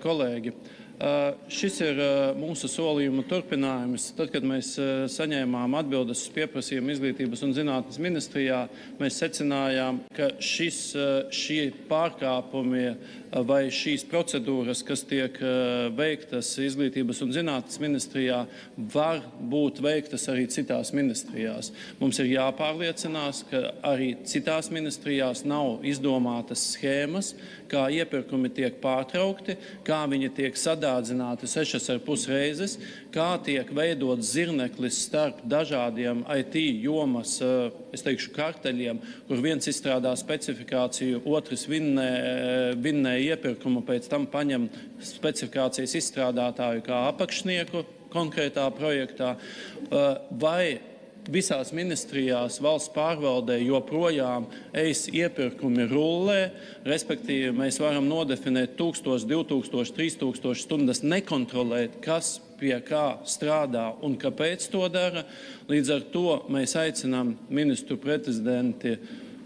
Kolēģi, šis ir mūsu solījuma turpinājums. Tad, kad mēs saņēmām atbildes uz pieprasījumu Izglītības un zinātnes ministrijā, mēs secinājām, ka šie pārkāpumi vai šīs procedūras, kas tiek veiktas Izglītības un zinātnes ministrijā, var būt veiktas arī citās ministrijās. Mums ir jāpārliecinās, ka arī citās ministrijās nav izdomātas schēmas, kā iepirkumi tiek pārtraukti, kā viņi tiek sadārdzināti 6,5 reizes, kā tiek veidots zirneklis starp dažādiem IT jomas, es teikšu, karteļiem, kur viens izstrādā specifikāciju, otrs vinnē iepirkumu, pēc tam paņem specifikācijas izstrādātāju kā apakšnieku konkrētā projektā, vai visās ministrijās valsts pārvaldē joprojām iepirkumi rullē, respektīvi mēs varam nodefinēt 1000, 2000, 3000 stundas, nekontrolēt, kas pie kā strādā un kāpēc to dara. Līdz ar to mēs aicinām ministru prezidenti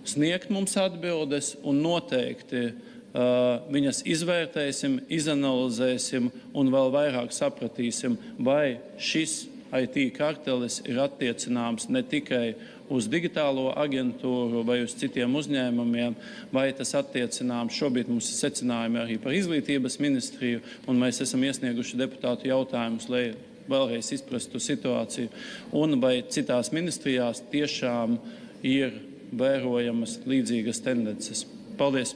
sniegt mums atbildes un noteikti viņas izvērtēsim, izanalizēsim un vēl vairāk sapratīsim, vai šis IT kartelis ir attiecināms ne tikai uz digitālo aģentūru vai uz citiem uzņēmumiem, vai tas attiecināms, šobrīd mums ir secinājumi arī par Izglītības ministriju, un mēs esam iesnieguši deputātu jautājumus, lai vēlreiz izprastu situāciju, un vai citās ministrijās tiešām ir vērojamas līdzīgas tendences. Paldies!